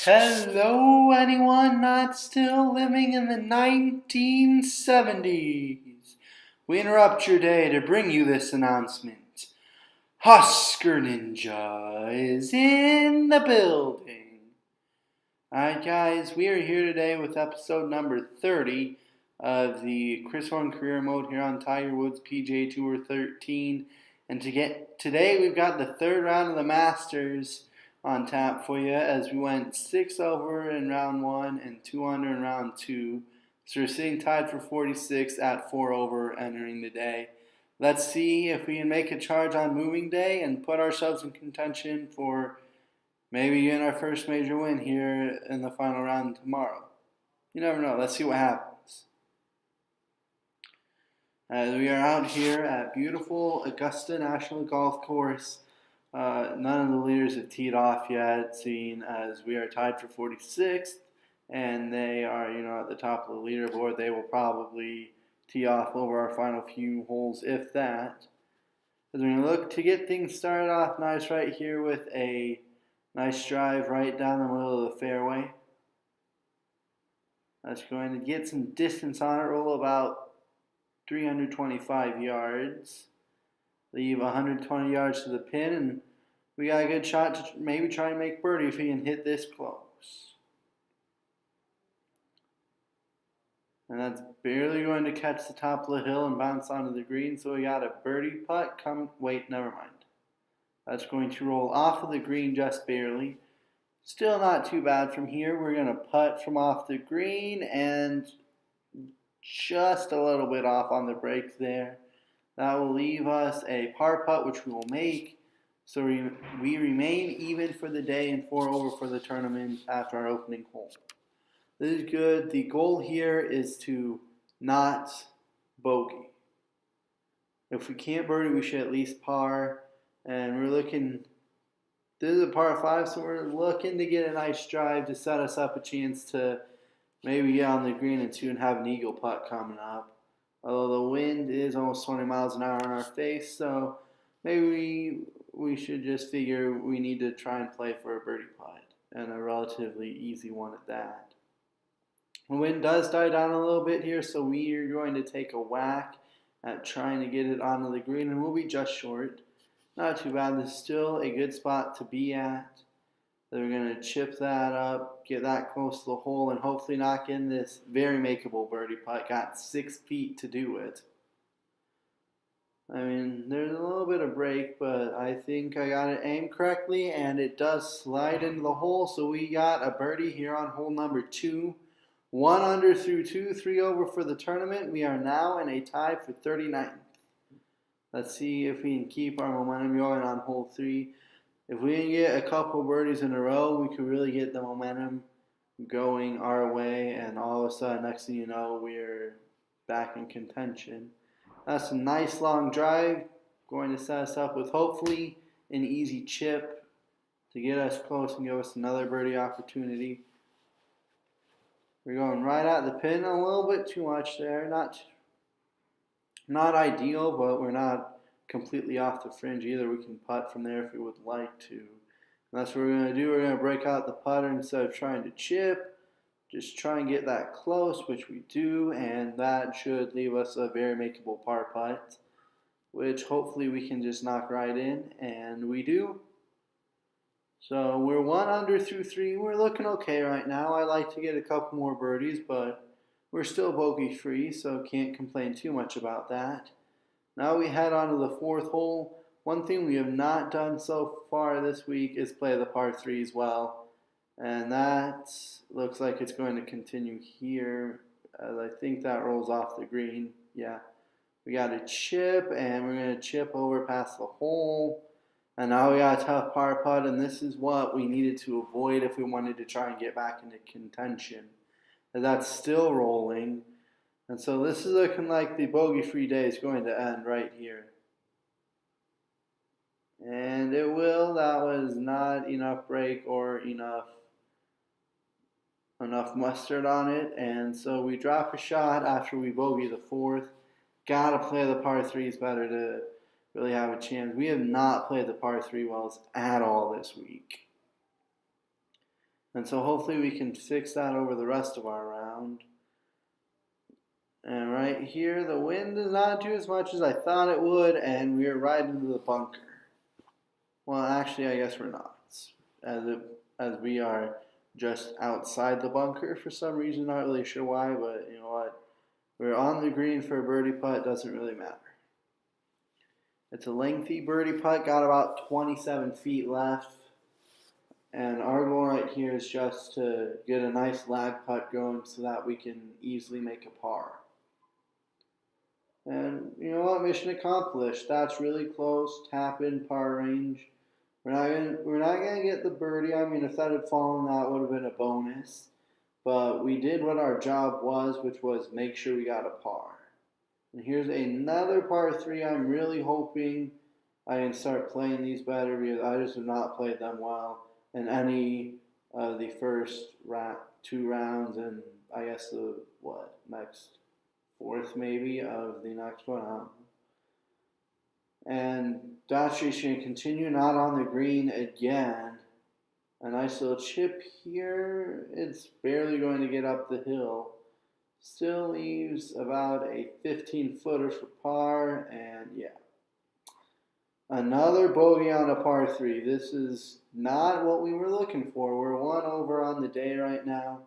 Hello, anyone not still living in the 1970s. We interrupt your day to bring you this announcement. Husker Ninja is in the building. Alright, guys, we are here today with episode number 30 of the Chris Horn Career Mode here on Tiger Woods PGA Tour 13. And today we've got the third round of the Masters on tap for you, as we went 6 over in round 1 and 2 under in round 2. So we're sitting tied for 46 at 4 over entering the day. Let's see if we can make a charge on moving day and put ourselves in contention for maybe getting our first major win here in the final round tomorrow. You never know. Let's see what happens. As we are out here at beautiful Augusta National Golf Course. None of the leaders have teed off yet, seeing as we are tied for 46th, and they are, at the top of the leaderboard. They will probably tee off over our final few holes, if that. As we're going to look to get things started off nice right here with a nice drive right down the middle of the fairway. That's going to get some distance on it, roll about 325 yards. Leave 120 yards to the pin, and we got a good shot to maybe try and make birdie if we can hit this close. And that's barely going to catch the top of the hill and bounce onto the green, so we got a birdie putt. Never mind. That's going to roll off of the green just barely. Still not too bad from here. We're going to putt from off the green and just a little bit off on the break there. That will leave us a par putt, which we will make. So we remain even for the day and 4 over for the tournament after our opening hole. This is good. The goal here is to not bogey. If we can't birdie, we should at least par. And we're looking, this is a par 5, so we're looking to get a nice drive to set us up a chance to maybe get on the green and have an eagle putt coming up. Although the wind is almost 20 miles an hour in our face, so maybe we should just figure we need to try and play for a birdie putt, and a relatively easy one at that. The wind does die down a little bit here, so we are going to take a whack at trying to get it onto the green, and we'll be just short. Not too bad. This is still a good spot to be at. So we're going to chip that up, get that close to the hole, and hopefully knock in this very makeable birdie putt. Got 6 feet to do it. I mean, there's a little bit of break, but I think I got it aimed correctly, and it does slide into the hole. So we got a birdie here on hole number 2. 1 under through 2, 3 over for the tournament. We are now in a tie for 39th. Let's see if we can keep our momentum going on hole 3. If we can get a couple birdies in a row, we could really get the momentum going our way, and all of a sudden, next thing you know, we're back in contention. That's a nice long drive, going to set us up with hopefully an easy chip to get us close and give us another birdie opportunity. We're going right at the pin, a little bit too much there. Not ideal, but we're not completely off the fringe either. We can putt from there if we would like to. And that's what we're going to do. We're going to break out the putter instead of trying to chip. Just try and get that close, which we do, and that should leave us a very makeable par putt, which hopefully we can just knock right in, and we do. So we're 1 under through 3. We're looking okay right now. I like to get a couple more birdies, but we're still bogey free, so can't complain too much about that. Now we head on to the 4th hole. One thing we have not done so far this week is play the par 3 as well. And that looks like it's going to continue here, as I think that rolls off the green. Yeah. We got a chip, and we're going to chip over past the hole. And now we got a tough par putt, and this is what we needed to avoid if we wanted to try and get back into contention. And that's still rolling. And so this is looking like the bogey-free day is going to end right here. And it will. That was not enough break or enough mustard on it. And so we drop a shot after we bogey the 4th. Got to play the par 3s better to really have a chance. We have not played the par 3 wells at all this week. And so hopefully we can fix that over the rest of our round. And right here, the wind does not do as much as I thought it would, and we're right into the bunker. Well, actually, I guess we're not, as we are just outside the bunker for some reason. Not really sure why, but you know what? We're on the green for a birdie putt. Doesn't really matter. It's a lengthy birdie putt. Got about 27 feet left. And our goal right here is just to get a nice lag putt going so that we can easily make a par. And you know what? Mission accomplished. That's really close. Tap in par range. We're not gonna get the birdie. I mean, if that had fallen, that would have been a bonus. But we did what our job was, which was make sure we got a par. And here's another par 3. I'm really hoping I can start playing these better because I just have not played them well in any of the first 2 rounds, and I guess the next 4th maybe of the next one. And Daci's going to continue not on the green again. A nice little chip here. It's barely going to get up the hill. Still leaves about a 15-footer for par, and yeah. Another bogey on a par 3. This is not what we were looking for. We're 1 over on the day right now.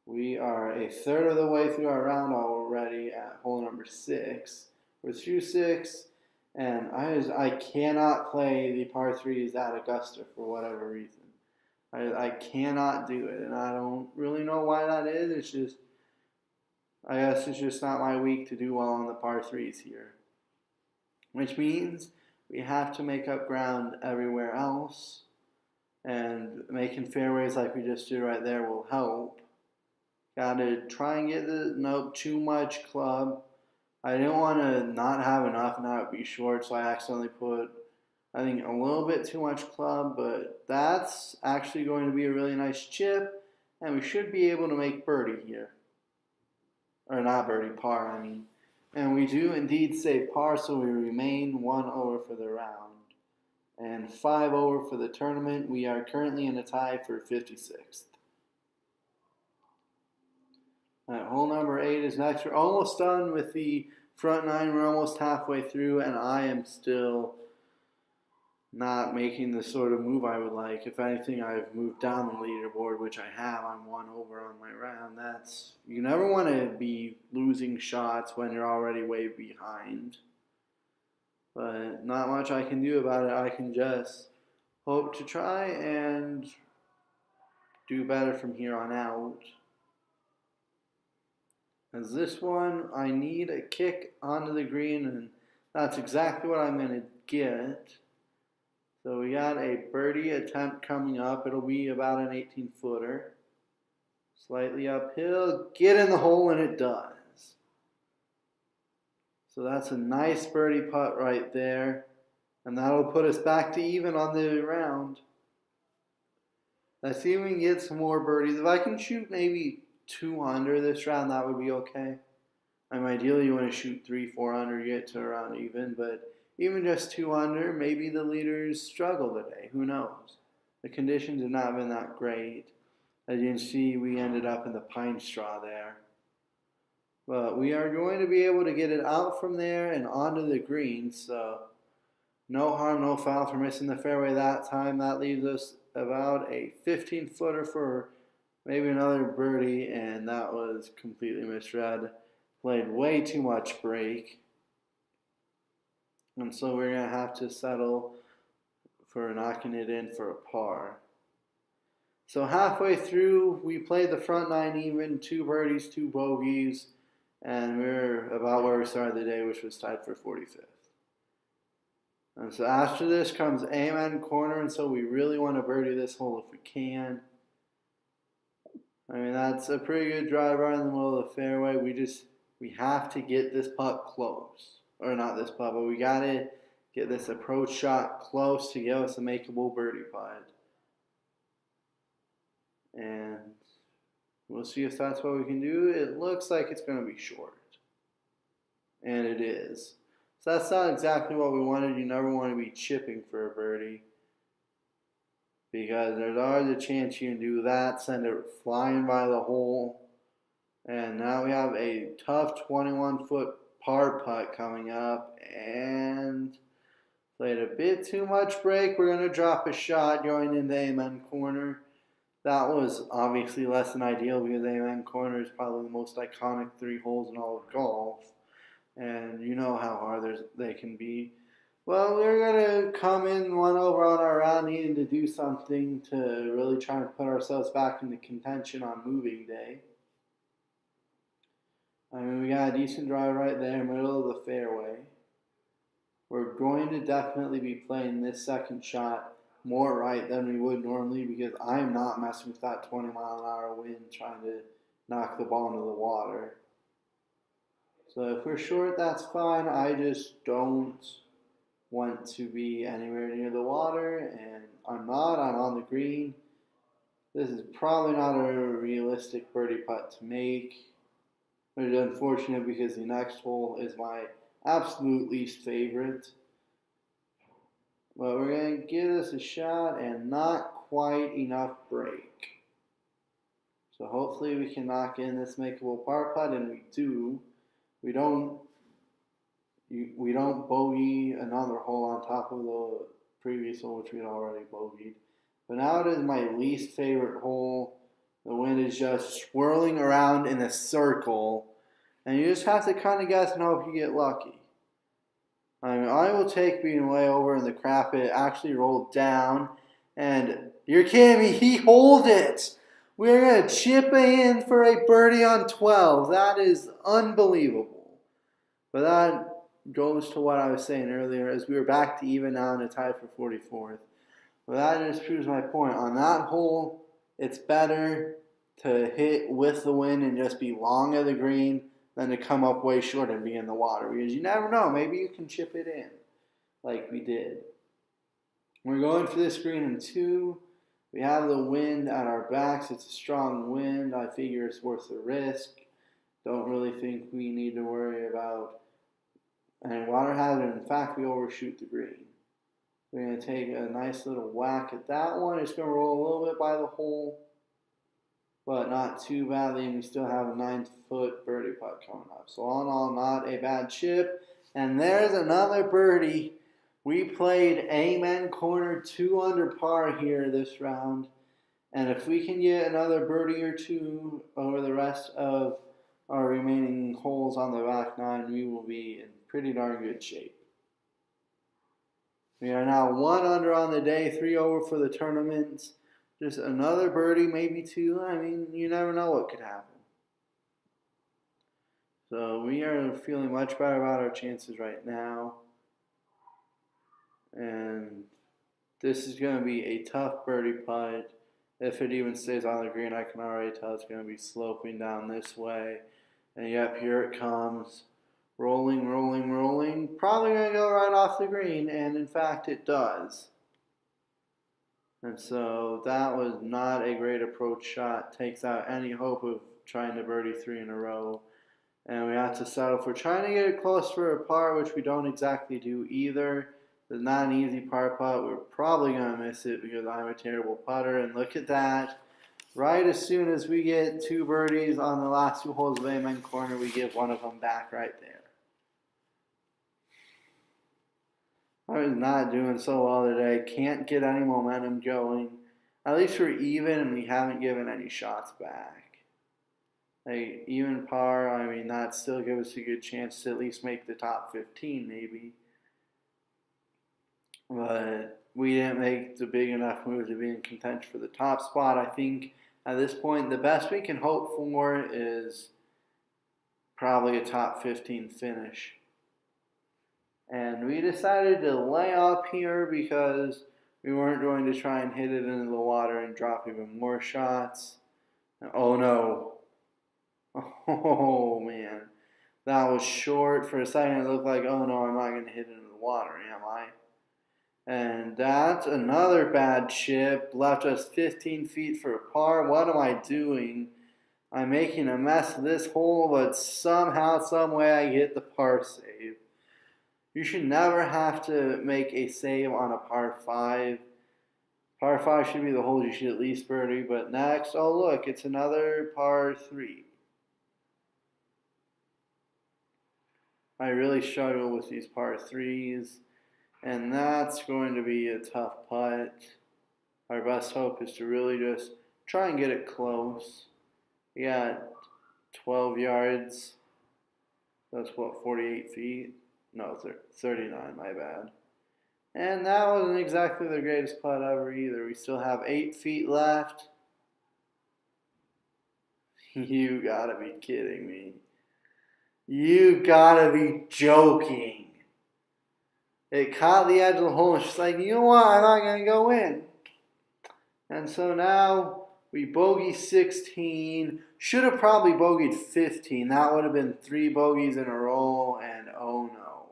We are a third of the way through our round already at hole number 6. We're through 6. And I cannot play the par 3s at Augusta for whatever reason. I cannot do it, and I don't really know why that is. It's just, I guess it's just not my week to do well on the par 3s here. Which means we have to make up ground everywhere else, and making fairways like we just did right there will help. Gotta try and get too much club. I didn't want to not have enough and have it be short, so I accidentally put, I think, a little bit too much club, but that's actually going to be a really nice chip, and we should be able to make birdie here. Or not birdie, par, I mean. And we do indeed say par, so we remain 1 over for the round. And 5 over for the tournament. We are currently in a tie for 56th. Hole number 8 is next. We're almost done with the front 9. We're almost halfway through, and I am still not making the sort of move I would like. If anything, I've moved down the leaderboard, which I have. I'm 1 over on my round. You never want to be losing shots when you're already way behind. But not much I can do about it. I can just hope to try and do better from here on out. As this one, I need a kick onto the green, and that's exactly what I'm going to get. So we got a birdie attempt coming up. It'll be about an 18-footer. Slightly uphill. Get in the hole, and it does. So that's a nice birdie putt right there. And that'll put us back to even on the round. Let's see if we can get some more birdies. If I can shoot maybe 2 under this round, that would be okay. Ideally you want to shoot 3-4 under, get to around even, but even just 2 under, maybe the leaders struggle today. Who knows? The conditions have not been that great. As you can see, we ended up in the pine straw there. But we are going to be able to get it out from there and onto the green, so no harm, no foul for missing the fairway that time. That leaves us about a 15-footer for maybe another birdie, and that was completely misread. Played way too much break. And so we're going to have to settle for knocking it in for a par. So halfway through, we played the front 9 even, 2 birdies, 2 bogeys, and we're about where we started the day, which was tied for 45th. And so after this comes Amen Corner, and so we really want to birdie this hole if we can. That's a pretty good drive right in the middle of the fairway. We have to get this putt close. Or not this putt, but we got to get this approach shot close to give us a makeable birdie putt. And we'll see if that's what we can do. It looks like it's going to be short. And it is. So that's not exactly what we wanted. You never want to be chipping for a birdie. because there's always a chance you can do that, send it flying by the hole. And now we have a tough 21-foot par putt coming up, and played a bit too much break. We're going to drop a shot going into Amen Corner. That was obviously less than ideal because Amen Corner is probably the most iconic 3 holes in all of golf. And you know how hard they can be. Well, we're going to come in 1 over on our round, needing to do something to really try and put ourselves back into contention on moving day. I mean, we got a decent drive right there, middle of the fairway. We're going to definitely be playing this second shot more right than we would normally because I'm not messing with that 20-mile-an-hour wind trying to knock the ball into the water. So if we're short, that's fine. I just don't want to be anywhere near the water, and I'm not. I'm on the green. This is probably not a realistic birdie putt to make. But it's unfortunate because the next hole is my absolute least favorite. But we're going to give this a shot and not quite enough break. So hopefully we can knock in this makeable par putt, and we do. We don't bogey another hole on top of the previous hole, which we had already bogeyed. But now it is my least favorite hole. The wind is just swirling around in a circle, and you just have to kind of guess and hope you get lucky. I mean, I will take being way over in the crap. It actually rolled down, and you're kidding me, he holed it. We're going to chip in for a birdie on 12. That is unbelievable. But that goes to what I was saying earlier, as we were back to even now and a tie for 44th. But that just proves my point. On that hole, it's better to hit with the wind and just be long of the green than to come up way short and be in the water. Because you never know. Maybe you can chip it in like we did. We're going for this green in 2. We have the wind at our backs. It's a strong wind. I figure it's worth the risk. Don't really think we need to worry about any water hazard. In fact, we overshoot the green. We're going to take a nice little whack at that one. It's going to roll a little bit by the hole, but not too badly, and we still have a 9-foot birdie putt coming up. So all in all, not a bad chip. And there's another birdie. We played Amen Corner 2 under par here this round. And if we can get another birdie or 2 over the rest of our remaining holes on the back 9, we will be in pretty darn good shape. We are now 1 under on the day, 3 over for the tournament. Just another birdie, maybe 2. I mean, you never know what could happen. So we are feeling much better about our chances right now. And this is going to be a tough birdie putt. If it even stays on the green, I can already tell it's going to be sloping down this way. And yep, here it comes. Rolling, rolling, rolling. Probably going to go right off the green, and in fact it does. And so that was not a great approach shot. Takes out any hope of trying to birdie 3 in a row. And we have to settle for trying to get it close for a par, which we don't exactly do either. It's not an easy par putt. We're probably going to miss it because I'm a terrible putter. And look at that. Right as soon as we get 2 birdies on the last 2 holes of Amen Corner, we give one of them back right there. I was not doing so well today. Can't get any momentum going. At least we're even, and we haven't given any shots back. Like, even par, I mean, that still gives us a good chance to at least make the top 15, maybe. But we didn't make the big enough move to be in contention for the top spot. I think at this point, the best we can hope for is probably a top 15 finish. And we decided to lay up here because we weren't going to try and hit it into the water and drop even more shots. Oh no. Oh man. That was short. For a second it looked like, oh no, I'm not going to hit it into the water, am I? And that's another bad chip. Left us 15 feet for a par. What am I doing? I'm making a mess of this hole, but somehow, some way I get the par save. You should never have to make a save on a par 5. Par 5 should be the hole you should at least birdie, but next, oh look, it's another par 3. I really struggle with these par 3s, and that's going to be a tough putt. Our best hope is to really just try and get it close. We got 12 yards. That's what, 48 feet? No, 39, my bad. And that wasn't exactly the greatest putt ever either. We still have 8 feet left. You gotta be kidding me. You gotta be joking. It caught the edge of the hole and she's like, you know what, I'm not gonna go in. And so now we bogey 16. Should have probably bogeyed 15. That would have been 3 bogeys in a row, and oh no.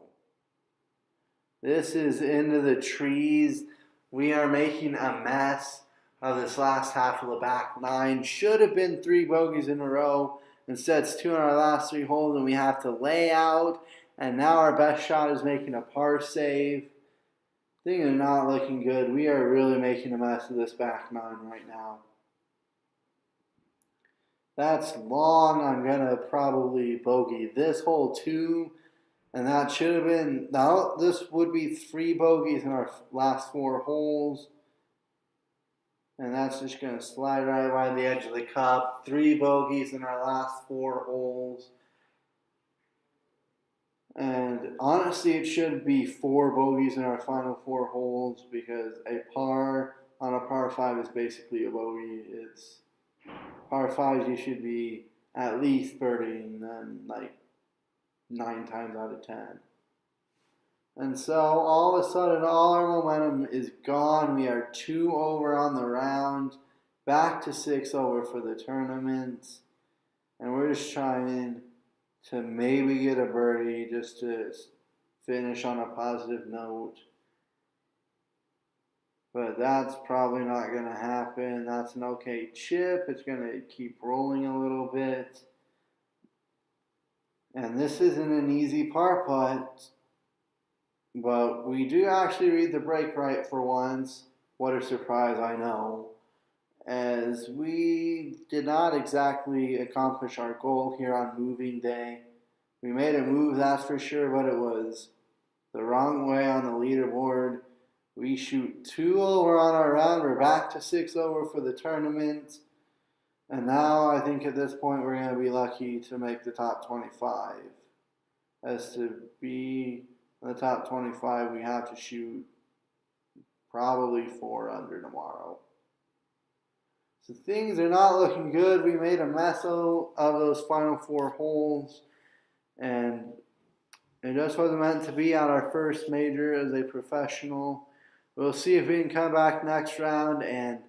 This is into the trees. We are making a mess of this last half of the back 9. Should have been 3 bogeys in a row. Instead, it's 2 in our last 3 holes, and we have to lay out. And now our best shot is making a par save. Things are not looking good. We are really making a mess of this back 9 right now. That's long. I'm going to probably bogey this hole too. And that should have been, now this would be 3 bogeys in our last 4 holes. And that's just going to slide right by the edge of the cup. 3 bogeys in our last 4 holes. And honestly, it should be 4 bogeys in our final 4 holes, because a par on a par 5 is basically a bogey. It's par 5s you should be at least birdieing them like 9 times out of 10. And so all of a sudden, all our momentum is gone. We are 2 over on the round, back to 6 over for the tournament. And we're just trying to maybe get a birdie just to finish on a positive note. But that's probably not going to happen. That's an okay chip. It's going to keep rolling a little bit. And this isn't an easy par putt, but we do actually read the break right for once. What a surprise, I know. As we did not exactly accomplish our goal here on moving day. We made a move, that's for sure, but it was the wrong way on the leaderboard. We shoot 2 over on our round. We're back to 6 over for the tournament. And now I think at this point we're going to be lucky to make the top 25. As to be in the top 25, we have to shoot probably 4 under tomorrow. So things are not looking good. We made a mess of those final 4 holes. And it just wasn't meant to be on our first major as a professional. We'll see if we can come back next round and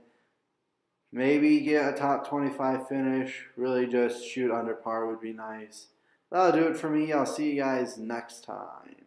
maybe get a top 25 finish. Really just shoot under par would be nice. That'll do it for me. I'll see you guys next time.